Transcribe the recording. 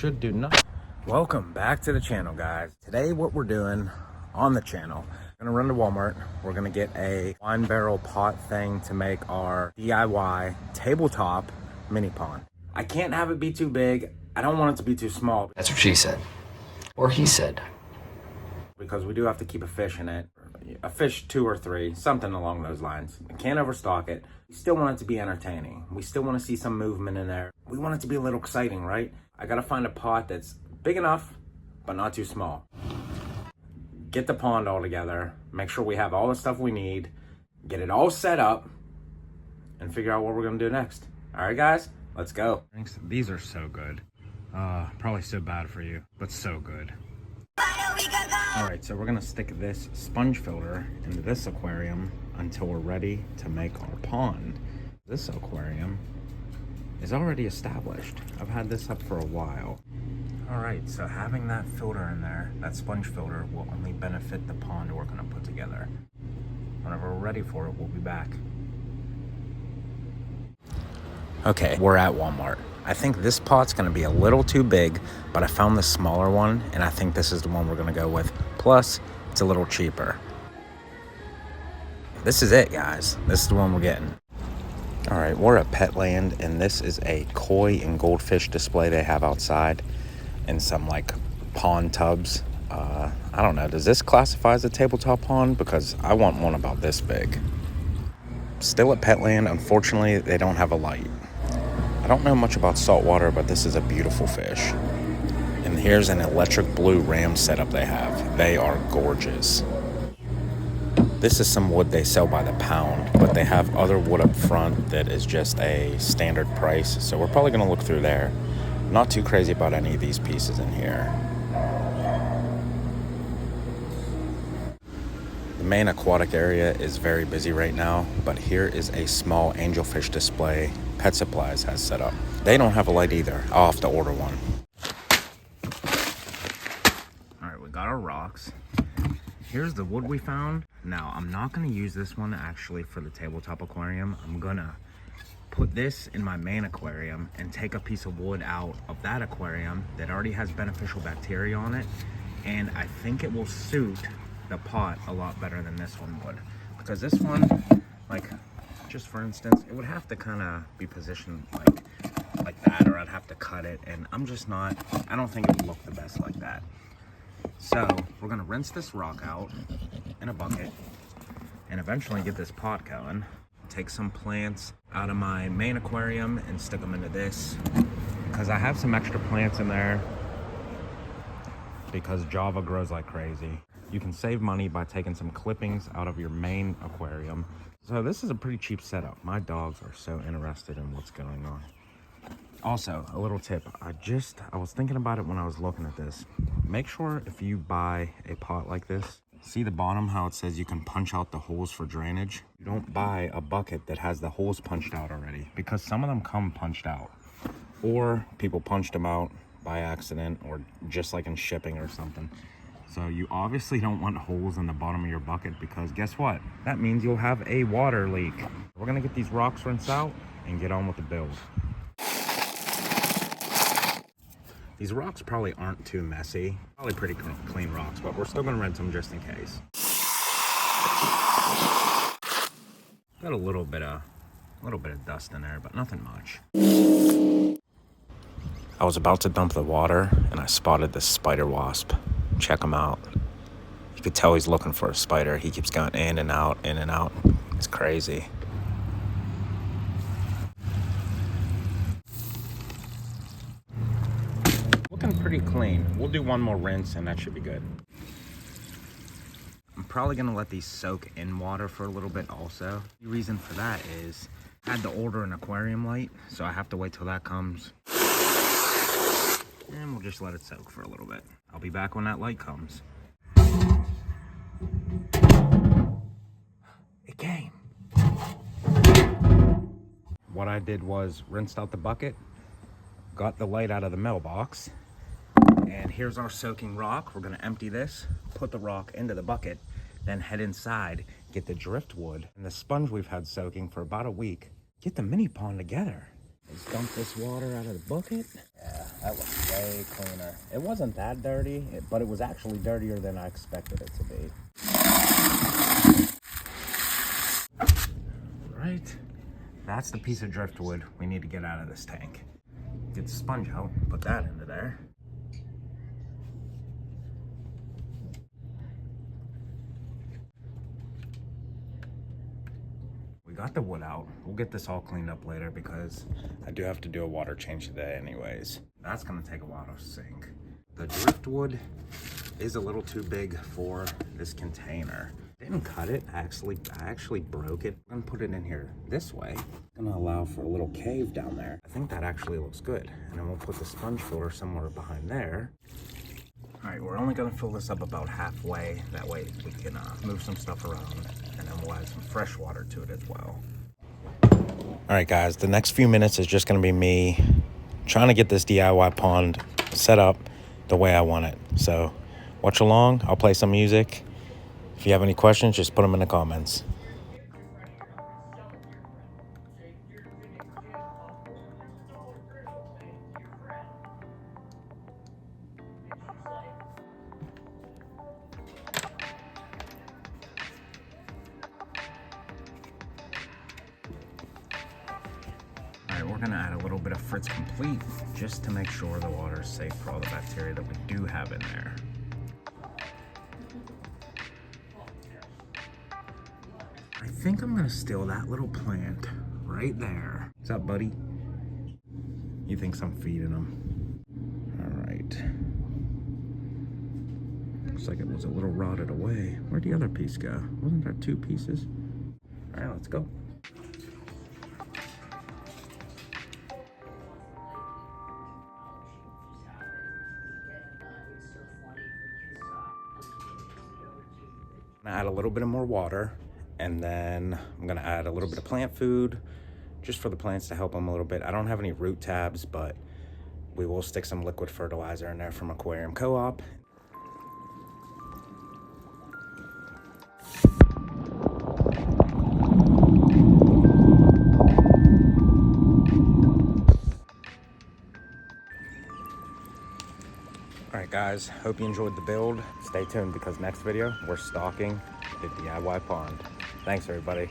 should do nothing. Welcome back to the channel, guys. Today what we're doing on the channel, we're gonna run to Walmart. We're gonna get a wine barrel pot thing to make our DIY tabletop mini pond. I can't have it be too big. I don't want it to be too small. That's what she said. Or he said. Because we do have to keep a fish in it. A fish 2 or 3, something along those lines. I can't overstock it. We still want it to be entertaining. We still want to see some movement in there. We want it to be a little exciting, right? I gotta find a pot that's big enough, but not too small. Get the pond all together. Make sure we have all the stuff we need. Get it all set up. And figure out what we're gonna do next. All right, guys, let's go. These are so good. Probably so bad for you, but so good. All right, so we're gonna stick this sponge filter into this aquarium until we're ready to make our pond. This aquarium is already established. I've had this up for a while. All right, so having that filter in there, that sponge filter, will only benefit the pond we're gonna put together. Whenever we're ready for it, we'll be back. Okay, we're at Walmart. I think this pot's gonna be a little too big, but I found the smaller one, and I think this is the one we're gonna go with. Plus, it's a little cheaper. This is it, guys. This is the one we're getting. All right, we're at Petland, and this is a koi and goldfish display they have outside, and some like pond tubs. I don't know, does this classify as a tabletop pond? Because I want one about this big. Still at Petland, unfortunately, they don't have a light. I don't know much about saltwater, but this is a beautiful fish. And here's an electric blue ram setup they have. They are gorgeous. This is some wood they sell by the pound, but they have other wood up front that is just a standard price. So we're probably gonna look through there. Not too crazy about any of these pieces in here. The main aquatic area is very busy right now, but here is a small angelfish display Pet Supplies has set up. They don't have a light either. I'll have to order one. All right, we got our rocks. Here's the wood we found. Now, I'm not gonna use this one actually for the tabletop aquarium. I'm gonna put this in my main aquarium and take a piece of wood out of that aquarium that already has beneficial bacteria on it. And I think it will suit the pot a lot better than this one would. Because this one, like, just for instance, it would have to kind of be positioned like that, or I'd have to cut it, and I'm just not, I don't think it would look the best like that. So we're gonna rinse this rock out in a bucket and eventually get this pot going. Take some plants out of my main aquarium and stick them into this, because I have some extra plants in there because Java grows like crazy. You can save money by taking some clippings out of your main aquarium. So this is a pretty cheap setup. My dogs are so interested in what's going on. Also, a little tip. I was thinking about it when I was looking at this. Make sure if you buy a pot like this, see the bottom how it says you can punch out the holes for drainage? You don't buy a bucket that has the holes punched out already, because some of them come punched out. Or people punched them out by accident, or just like in shipping or something. So you obviously don't want holes in the bottom of your bucket, because guess what? That means you'll have a water leak. We're gonna get these rocks rinsed out and get on with the build. These rocks probably aren't too messy. Probably pretty clean rocks, but we're still gonna rinse them just in case. Got a little bit of dust in there, but nothing much. I was about to dump the water and I spotted this spider wasp. Check him out. You could tell he's looking for a spider. He keeps going in and out, in and out. It's crazy. Looking pretty clean. We'll do one more rinse and that should be good. I'm probably gonna let these soak in water for a little bit also. The reason for that is I had to order an aquarium light, so I have to wait till that comes. And we'll just let it soak for a little bit. I'll be back when that light comes. It came. What I did was rinsed out the bucket, got the light out of the mailbox, and here's our soaking rock. We're gonna empty this, put the rock into the bucket, then head inside, get the driftwood and the sponge we've had soaking for about a week, get the mini pond together. Let's dump this water out of the bucket. Yeah. That looks way cleaner. It wasn't that dirty, but it was actually dirtier than I expected it to be. Right, that's the piece of driftwood we need to get out of this tank. Get the sponge out, put that into there. We got the wood out. We'll get this all cleaned up later because I do have to do a water change today anyways. That's gonna take a while to sink. The driftwood is a little too big for this container. Didn't cut it, I actually broke it. I'm gonna put it in here this way. Gonna allow for a little cave down there. I think that actually looks good. And then we'll put the sponge filter somewhere behind there. All right, we're only gonna fill this up about halfway. That way we can move some stuff around, and then we'll add some fresh water to it as well. All right, guys, the next few minutes is just gonna be me trying to get this DIY pond set up the way I want it. So watch along, I'll play some music. If you have any questions, just put them in the comments. All right, we're gonna add a little bit of Fritz Complete just to make sure the water is safe for all the bacteria that we do have in there. I think I'm gonna steal that little plant right there. What's up, buddy? He thinks I'm feeding him. All right. Looks like it was a little rotted away. Where'd the other piece go? Wasn't there two pieces? All right, let's go. I'm gonna add a little bit of more water, and then I'm gonna add a little bit of plant food just for the plants to help them a little bit. I don't have any root tabs, but we will stick some liquid fertilizer in there from Aquarium Co-op. All right, guys, hope you enjoyed the build. Stay tuned because next video, we're stocking the DIY pond. Thanks, everybody.